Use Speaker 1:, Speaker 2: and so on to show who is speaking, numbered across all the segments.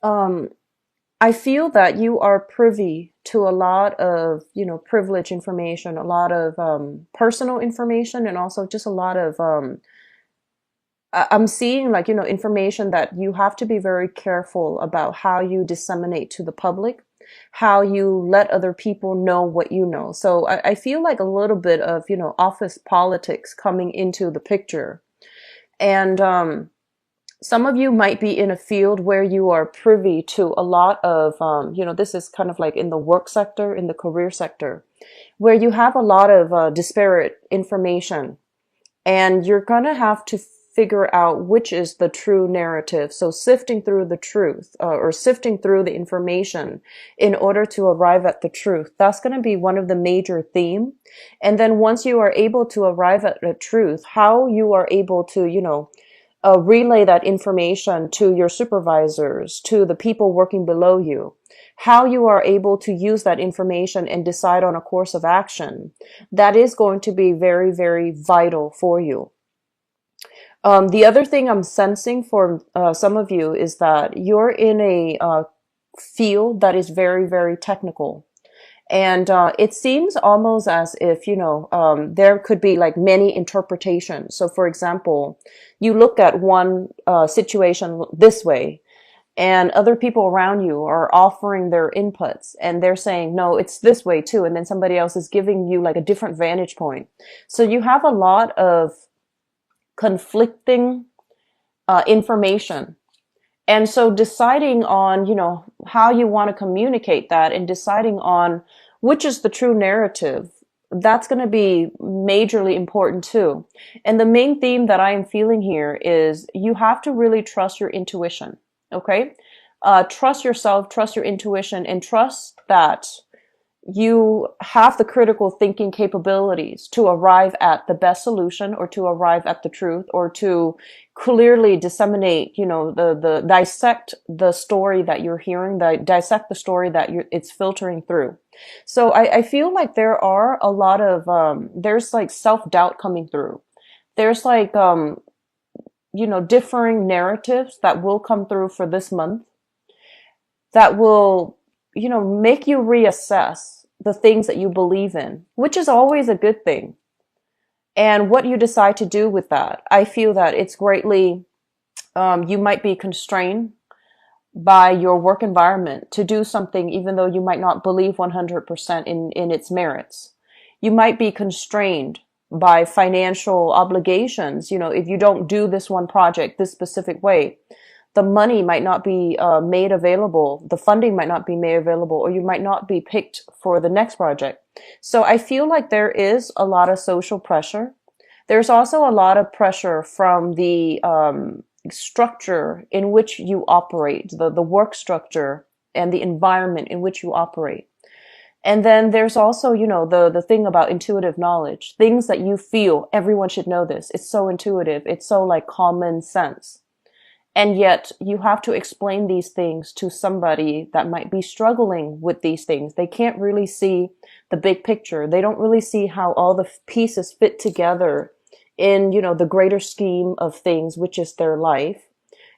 Speaker 1: Um, I feel that you are privy to a lot of, privileged information, a lot of personal information, and also just a lot of I'm seeing like, information that you have to be very careful about how you disseminate to the public, how you let other people know what you know. So I feel like a little bit of, office politics coming into the picture. And some of you might be in a field where you are privy to a lot of, this is kind of like in the work sector, in the career sector, where you have a lot of disparate information, and you're gonna have to figure out which is the true narrative. So sifting through the truth, or sifting through the information in order to arrive at the truth. That's going to be one of the major theme. And then once you are able to arrive at the truth, how you are able to, relay that information to your supervisors, to the people working below you, how you are able to use that information and decide on a course of action. That is going to be very, very vital for you. The other thing I'm sensing for some of you is that you're in a field that is very, very technical. And it seems almost as if, there could be like many interpretations. So for example, you look at one situation this way, and other people around you are offering their inputs, and they're saying, no, it's this way too. And then somebody else is giving you like a different vantage point. So you have a lot of conflicting information. And so deciding on, how you want to communicate that and deciding on which is the true narrative, that's going to be majorly important too. And the main theme that I am feeling here is you have to really trust your intuition. Okay. Trust yourself, trust your intuition, and trust that you have the critical thinking capabilities to arrive at the best solution, or to arrive at the truth, or to clearly disseminate, the dissect the story that you're hearing, dissect the story that it's filtering through. So I feel like there are a lot of, there's like self-doubt coming through. There's like, differing narratives that will come through for this month that will, make you reassess the things that you believe in, which is always a good thing. And what you decide to do with that, I feel that it's greatly, you might be constrained by your work environment to do something, even though you might not believe 100% in its merits. You might be constrained by financial obligations. If you don't do this one project this specific way, the money might not be made available, the funding might not be made available, or you might not be picked for the next project. So I feel like there is a lot of social pressure. There's also a lot of pressure from the structure in which you operate, the work structure and the environment in which you operate. And then there's also, the thing about intuitive knowledge, things that you feel everyone should know this. It's so intuitive. It's so like common sense. And yet you have to explain these things to somebody that might be struggling with these things. They can't really see the big picture. They don't really see how all the pieces fit together in, the greater scheme of things, which is their life.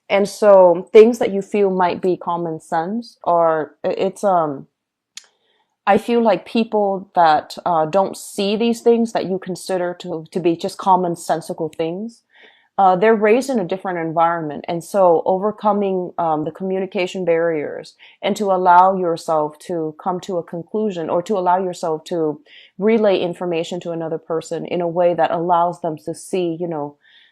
Speaker 1: And so things that you feel might be common sense, or I feel like people that don't see these things that you consider to be just commonsensical things, they're raised in a different environment. And so overcoming the communication barriers, and to allow yourself to come to a conclusion, or to allow yourself to relay information to another person in a way that allows them to see,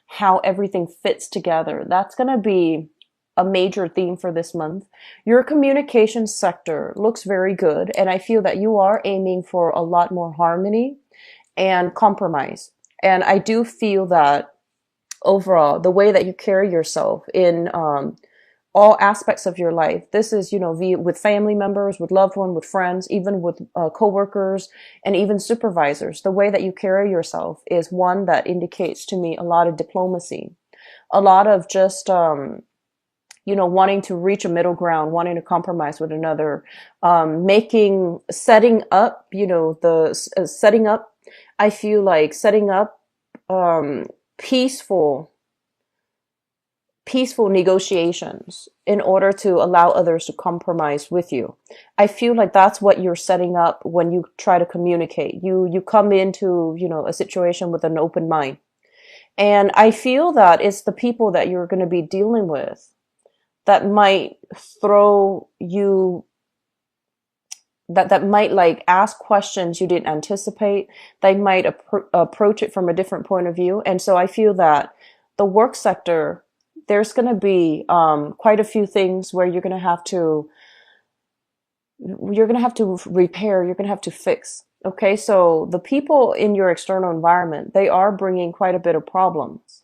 Speaker 1: how everything fits together. That's going to be a major theme for this month. Your communication sector looks very good, and I feel that you are aiming for a lot more harmony and compromise. And I do feel that overall, the way that you carry yourself in all aspects of your life. This is, with family members, with loved ones, with friends, even with coworkers, and even supervisors. The way that you carry yourself is one that indicates to me a lot of diplomacy, a lot of just, wanting to reach a middle ground, wanting to compromise with another, setting up, setting up, I feel like setting up, peaceful peaceful negotiations in order to allow others to compromise with you. I feel like that's what you're setting up when you try to communicate. You come into, a situation with an open mind. And I feel that it's the people that you're going to be dealing with that might throw you, that might like ask questions you didn't anticipate. They might approach it from a different point of view. And so I feel that the work sector, there's going to be quite a few things where you're going to have to repair, you're going to have to fix. Okay, so the people in your external environment, they are bringing quite a bit of problems.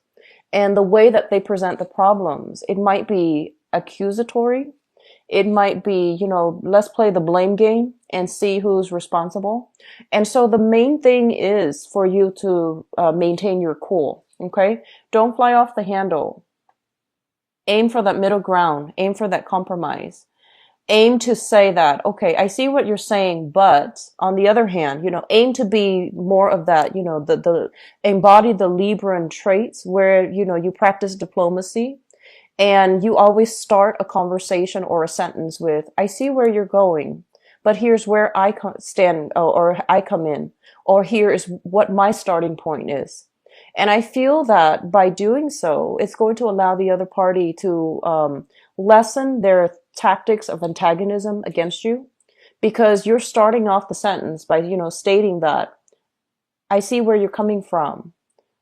Speaker 1: And the way that they present the problems, it might be accusatory. It might be, let's play the blame game and see who's responsible. And so the main thing is for you to maintain your cool. Okay, don't fly off the handle. Aim for that middle ground. Aim for that compromise. Aim to say that, okay, I see what you're saying, but on the other hand, aim to be more of that, the embody the Libran traits where, you practice diplomacy and you always start a conversation or a sentence with, I see where you're going, but here's where I stand or I come in, or here is what my starting point is. And I feel that by doing so, it's going to allow the other party to lessen their tactics of antagonism against you, because you're starting off the sentence by, stating that I see where you're coming from,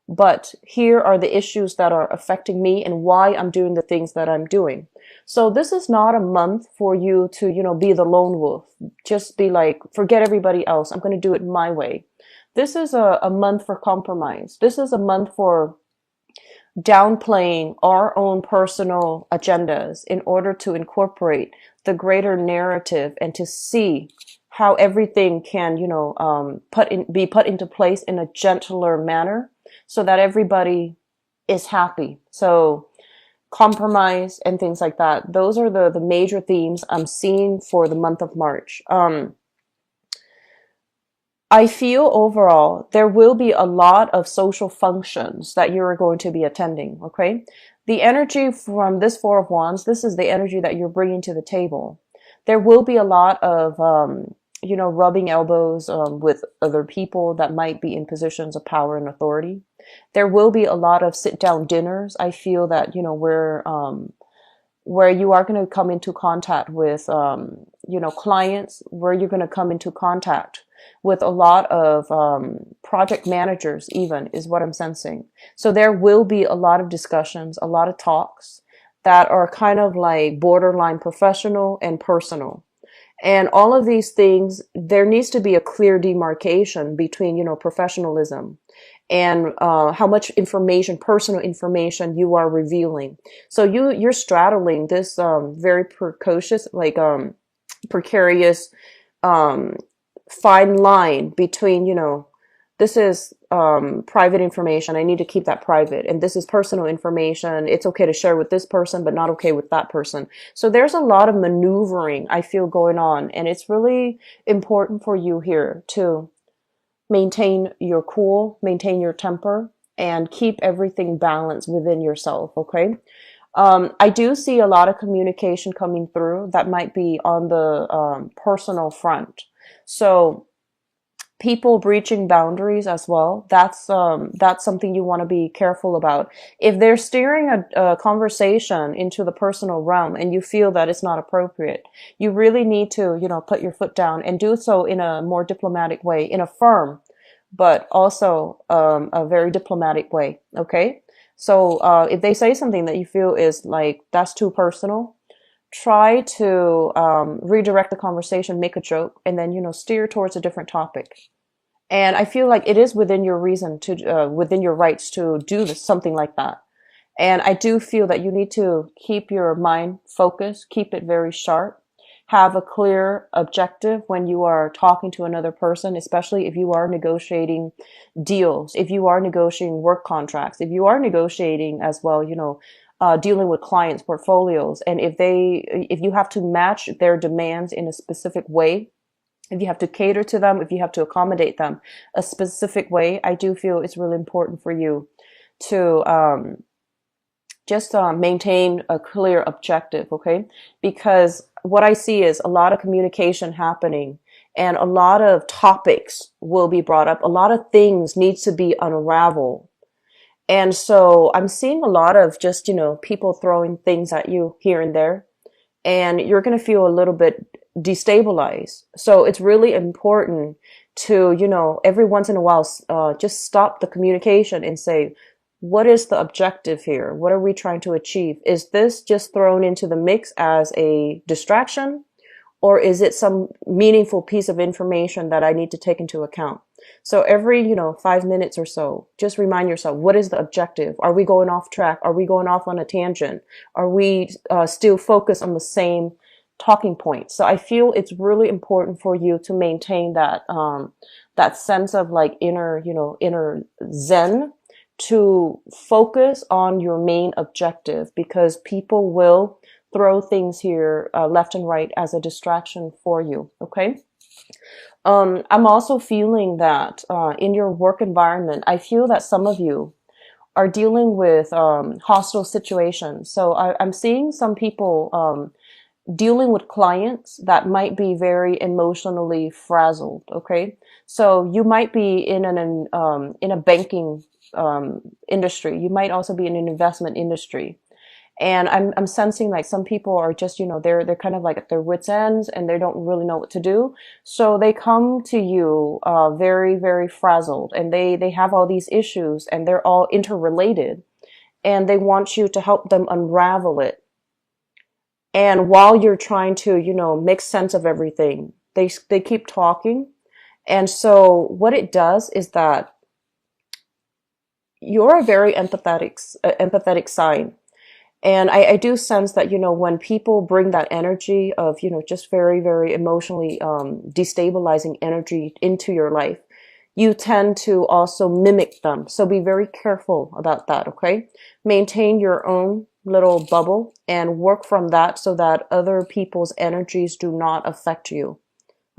Speaker 1: but here are the issues that are affecting me and why I'm doing the things that I'm doing. So this is not a month for you to, be the lone wolf. Just be like, forget everybody else. I'm going to do it my way. This is a month for compromise. This is a month for downplaying our own personal agendas in order to incorporate the greater narrative and to see how everything can, be put into place in a gentler manner so that everybody is happy. So compromise and things like that. Those are the major themes I'm seeing for the month of March. I feel overall there will be a lot of social functions that you are going to be attending, okay? The energy from this Four of Wands, this is the energy that you're bringing to the table. There will be a lot of, rubbing elbows with other people that might be in positions of power and authority. There will be a lot of sit-down dinners. I feel that, where you are going to come into contact with, clients, where you're going to come into contact with a lot of project managers even, is what I'm sensing. So there will be a lot of discussions, a lot of talks that are kind of like borderline professional and personal. And all of these things, there needs to be a clear demarcation between, professionalism and how much information, personal information you are revealing. So you're straddling this very precocious, precarious fine line between, this is private information. I need to keep that private. And this is personal information. It's okay to share with this person, but not okay with that person. So there's a lot of maneuvering I feel going on. And it's really important for you here to maintain your cool, maintain your temper, and keep everything balanced within yourself, okay? I do see a lot of communication coming through that might be on the personal front. So people breaching boundaries as well, that's something you want to be careful about. If they're steering a conversation into the personal realm and you feel that it's not appropriate, you really need to, put your foot down and do so in a more diplomatic way, in a firm, but also a very diplomatic way, okay? So if they say something that you feel is like, that's too personal, try to redirect the conversation, make a joke, and then, steer towards a different topic. And I feel like it is within your reason to, within your rights to do something like that. And I do feel that you need to keep your mind focused, keep it very sharp, have a clear objective when you are talking to another person, especially if you are negotiating deals, if you are negotiating work contracts, if you are negotiating as well, dealing with clients' portfolios. And if you have to match their demands in a specific way, if you have to cater to them, if you have to accommodate them a specific way, I do feel it's really important for you to Just maintain a clear objective, okay? Because what I see is a lot of communication happening and a lot of topics will be brought up. A lot of things needs to be unraveled. And so I'm seeing a lot of just, people throwing things at you here and there, and you're going to feel a little bit destabilized. So it's really important to, every once in a while, just stop the communication and say, what is the objective here? What are we trying to achieve? Is this just thrown into the mix as a distraction? Or is it some meaningful piece of information that I need to take into account? So every, 5 minutes or so, just remind yourself, what is the objective? Are we going off track? Are we going off on a tangent? Are we still focused on the same talking point? So I feel it's really important for you to maintain that sense of like inner zen, to focus on your main objective, because people will throw things here left and right as a distraction for you. Okay. I'm also feeling that in your work environment, I feel that some of you are dealing with hostile situations. So I'm seeing some people dealing with clients that might be very emotionally frazzled. Okay, so you might be in a banking industry. You might also be in an investment industry. And I'm sensing like some people are just, they're kind of like at their wits' ends and they don't really know what to do. So they come to you very, very frazzled, and they have all these issues and they're all interrelated, and they want you to help them unravel it. And while you're trying to, make sense of everything, they keep talking. And so what it does is that you're a very empathetic sign. And I do sense that, when people bring that energy of, just very, very emotionally destabilizing energy into your life, you tend to also mimic them. So be very careful about that, okay? Maintain your own little bubble and work from that so that other people's energies do not affect you.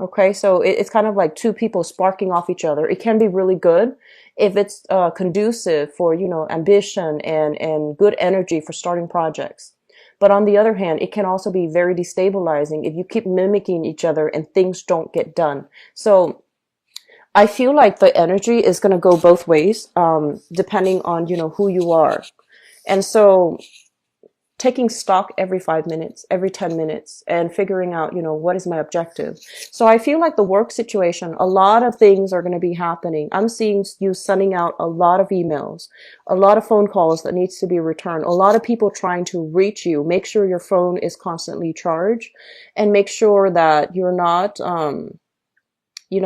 Speaker 1: Okay, so it's kind of like two people sparking off each other. It can be really good if it's conducive for, ambition and good energy for starting projects. But on the other hand, it can also be very destabilizing if you keep mimicking each other and things don't get done. So I feel like the energy is going to go both ways, depending on, who you are. And so taking stock every 5 minutes, every 10 minutes, and figuring out, what is my objective. So I feel like the work situation, a lot of things are going to be happening. I'm seeing you sending out a lot of emails, a lot of phone calls that needs to be returned, a lot of people trying to reach you. Make sure your phone is constantly charged, and make sure that you're not, you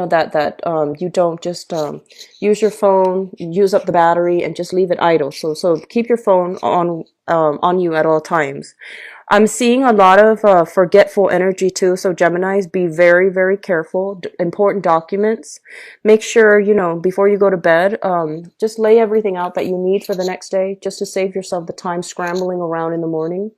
Speaker 1: don't just use your phone, use up the battery, and just leave it idle. So keep your phone on you at all times. I'm seeing a lot of forgetful energy too. So Geminis, be very, very careful. Important documents. Make sure, before you go to bed, just lay everything out that you need for the next day, just to save yourself the time scrambling around in the morning.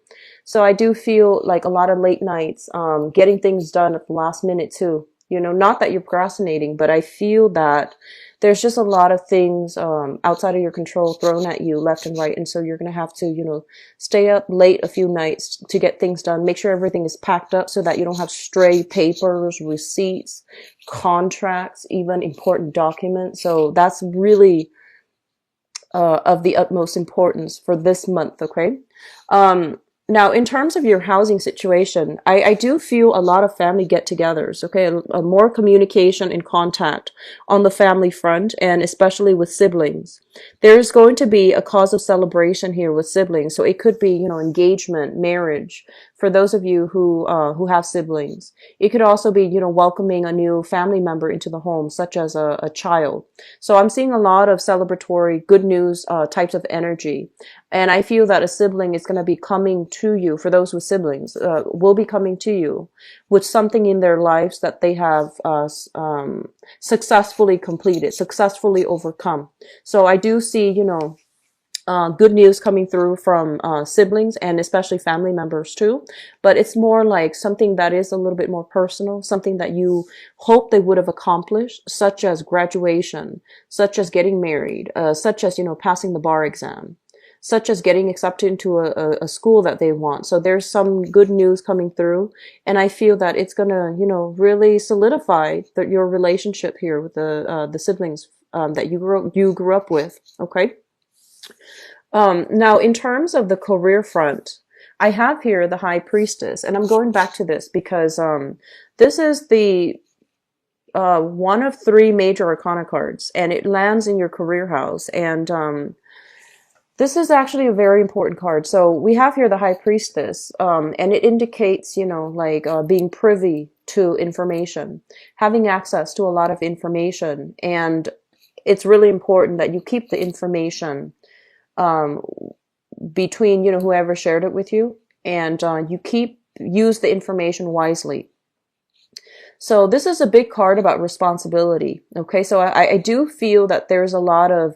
Speaker 1: So I do feel like a lot of late nights, getting things done at the last minute too. Not that you're procrastinating, but I feel that there's just a lot of things outside of your control thrown at you left and right. And so you're going to have to, stay up late a few nights to get things done. Make sure everything is packed up so that you don't have stray papers, receipts, contracts, even important documents. So that's really of the utmost importance for this month, okay? Now, in terms of your housing situation, I do feel a lot of family get-togethers, okay? A more communication and contact on the family front, and especially with siblings. There's going to be a cause of celebration here with siblings. So it could be, engagement, marriage, for those of you who have siblings. It could also be, welcoming a new family member into the home, such as a child. So I'm seeing a lot of celebratory, good news types of energy. And I feel that a sibling is going to be coming to you, for those with siblings, will be coming to you with something in their lives that they have successfully completed, successfully overcome. So I do see, good news coming through from siblings, and especially family members too. But it's more like something that is a little bit more personal, something that you hope they would have accomplished, such as graduation, such as getting married, such as, passing the bar exam. such as getting accepted into a school that they want. So there's some good news coming through, and I feel that it's gonna, you know, really solidify your relationship here with the siblings that you grew up with. Okay. Now, in terms of the career front, I have here the High Priestess, and I'm going back to this because this is the one of three major arcana cards, and it lands in your career house. And this is actually a very important card. So we have here the High Priestess, and it indicates, you know, like being privy to information, having access to a lot of information. And it's really important that you keep the information between, you know, whoever shared it with you, and use the information wisely. So this is a big card about responsibility. Okay, so I do feel that there's a lot of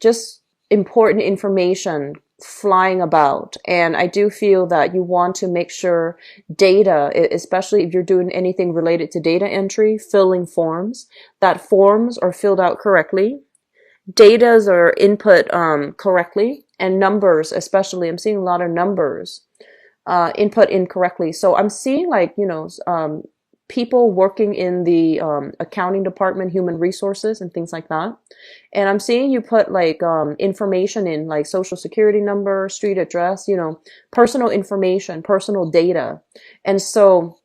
Speaker 1: just important information flying about, and I do feel that you want to make sure data, especially if you're doing anything related to data entry, filling forms, that forms are filled out correctly, datas are input correctly, and numbers especially. I'm seeing a lot of numbers input incorrectly. So I'm seeing, like, you know, people working in the accounting department, human resources, and things like that. And I'm seeing you put like information in, like social security number, street address, you know, personal information, personal data. And so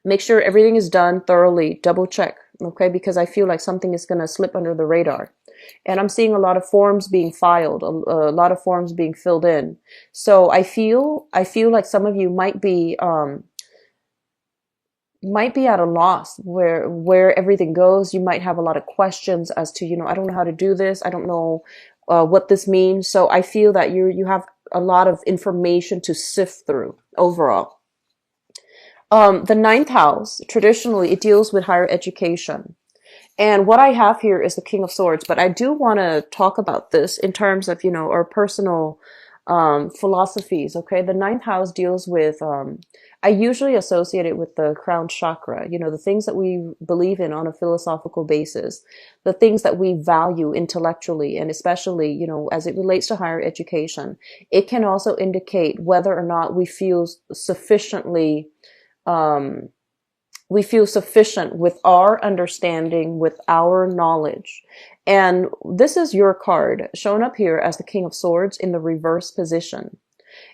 Speaker 1: make sure everything is done thoroughly, double check, okay? Because I feel like something is going to slip under the radar. And I'm seeing a lot of forms being filed, a lot of forms being filled in. So I feel like some of you might be at a loss where everything goes. You might have a lot of questions as to, you know, I don't know how to do this. I don't know what this means. So I feel that you have a lot of information to sift through overall. The ninth house, traditionally, it deals with higher education. And what I have here is the King of Swords, but I do want to talk about this in terms of, you know, our personal philosophies. Okay, the ninth house deals with, I usually associate it with the crown chakra, you know, the things that we believe in on a philosophical basis, the things that we value intellectually, and especially, you know, as it relates to higher education. It can also indicate whether or not we feel sufficiently sufficient with our understanding, with our knowledge. And this is your card shown up here as the King of Swords in the reverse position.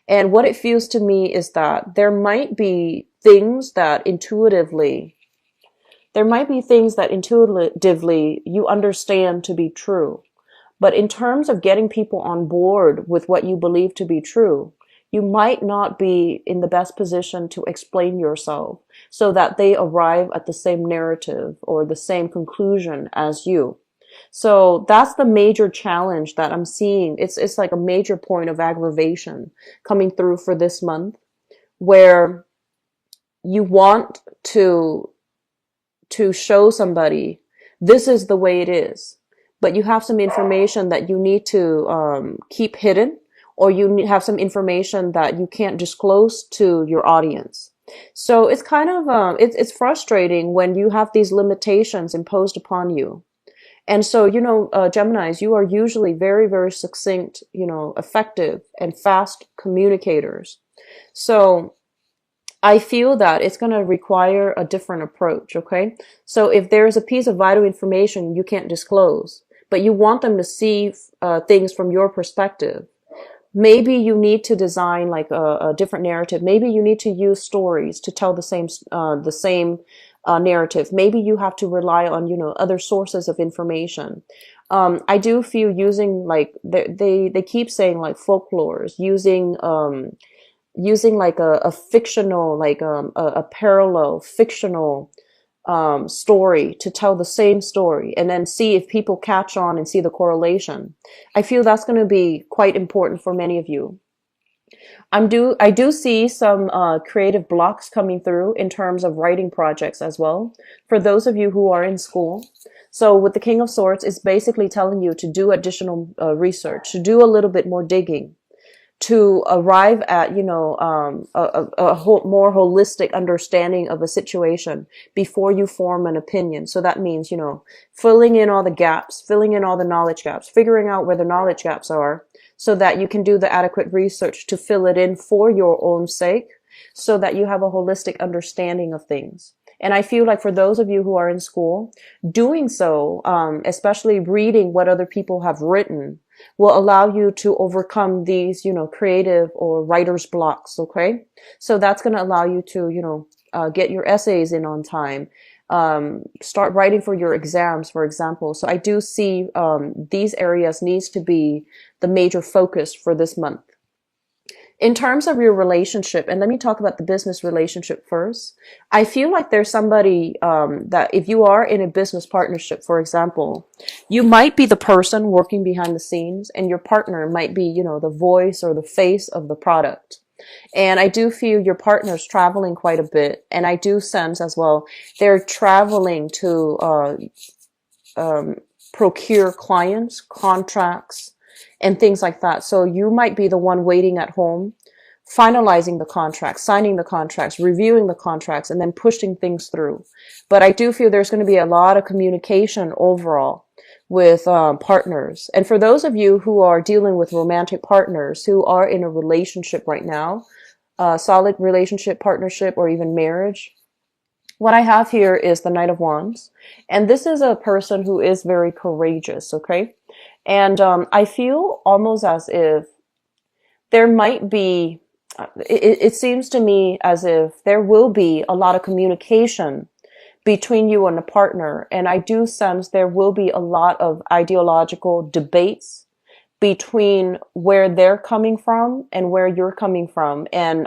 Speaker 1: And what it feels to me is that there might be things that intuitively you understand to be true. But in terms of getting people on board with what you believe to be true, you might not be in the best position to explain yourself so that they arrive at the same narrative or the same conclusion as you. So that's the major challenge that I'm seeing. It's like a major point of aggravation coming through for this month, where you want to show somebody this is the way it is, but you have some information that you need to keep hidden, or you have some information that you can't disclose to your audience. So it's kind of, it's frustrating when you have these limitations imposed upon you. And so, you know, Geminis, you are usually very, very succinct, you know, effective and fast communicators. So I feel that it's going to require a different approach, okay? So if there's a piece of vital information you can't disclose, but you want them to see things from your perspective, maybe you need to design like a different narrative. Maybe you need to use stories to tell the same narrative. Maybe you have to rely on, you know, other sources of information. I do feel using, like, they keep saying like folklores, using like a fictional, like a parallel fictional story to tell the same story, and then see if people catch on and see the correlation. I feel that's going to be quite important for many of you. I do see some creative blocks coming through in terms of writing projects as well, for those of you who are in school. So with the King of Swords, it's basically telling you to do additional research, to do a little bit more digging, to arrive at, you know, more holistic understanding of a situation before you form an opinion. So that means, you know, filling in all the gaps, filling in all the knowledge gaps, figuring out where the knowledge gaps are, so that you can do the adequate research to fill it in for your own sake, so that you have a holistic understanding of things. And I feel like for those of you who are in school, doing so, especially reading what other people have written, will allow you to overcome these, creative or writer's blocks. Okay. So that's going to allow you to, get your essays in on time, start writing for your exams, for example. So I do see, these areas needs to be the major focus for this month. In terms of your relationship, and let me talk about the business relationship first. I feel like there's somebody that if you are in a business partnership, for example, you might be the person working behind the scenes and your partner might be, the voice or the face of the product. And I do feel your partner's traveling quite a bit. And I do sense as well, they're traveling to procure clients, contracts, and things like that. So you might be the one waiting at home, finalizing the contracts, signing the contracts, reviewing the contracts, and then pushing things through. But I do feel there's going to be a lot of communication overall with partners. And for those of you who are dealing with romantic partners who are in a relationship right now, solid relationship, partnership, or even marriage, what I have here is the Knight of Wands. And this is a person who is very courageous, okay? And I feel almost as if there might be, it seems to me as if there will be a lot of communication between you and a partner. And I do sense there will be a lot of ideological debates between where they're coming from and where you're coming from. And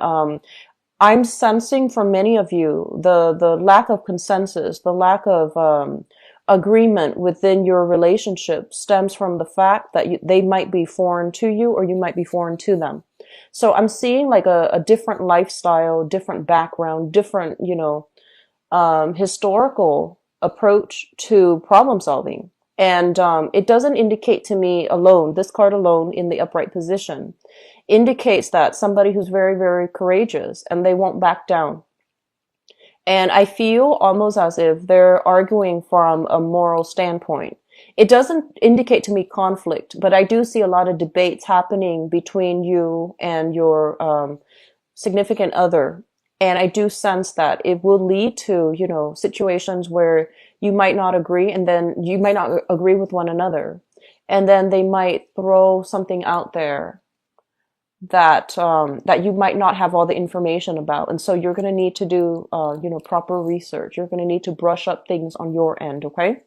Speaker 1: I'm sensing for many of you the lack of consensus, the lack of agreement within your relationship stems from the fact that they might be foreign to you or you might be foreign to them. So I'm seeing like a different lifestyle, different background, different, historical approach to problem solving. And it doesn't indicate to me alone, this card alone in the upright position, indicates that somebody who's very, very courageous and they won't back down. And I feel almost as if they're arguing from a moral standpoint. It doesn't indicate to me conflict, but I do see a lot of debates happening between you and your significant other. And I do sense that it will lead to, situations where you might not agree and then you might not agree with one another. And then they might throw something out there that that you might not have all the information about. And so you're going to need to do, proper research. You're going to need to brush up things on your end. Okay.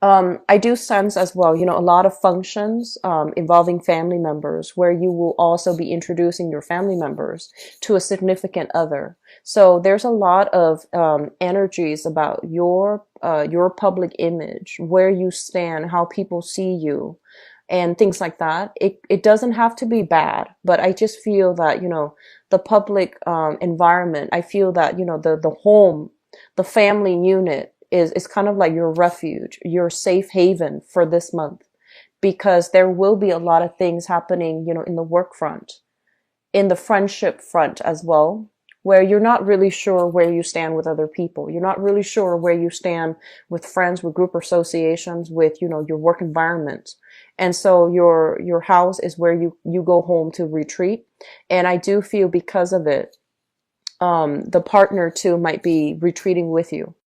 Speaker 1: I do sense as well, a lot of functions involving family members where you will also be introducing your family members to a significant other. So there's a lot of energies about your public image, where you stand, how people see you, and things like that. It doesn't have to be bad, but I just feel that, the public environment, I feel that, the home, the family unit, is kind of like your refuge, your safe haven for this month, because there will be a lot of things happening, in the work front, in the friendship front as well, where you're not really sure where you stand with other people. You're not really sure where you stand with friends, with group associations, with, your work environment. And so your house is where you go home to retreat. And I do feel because of it, the partner too might be retreating with you.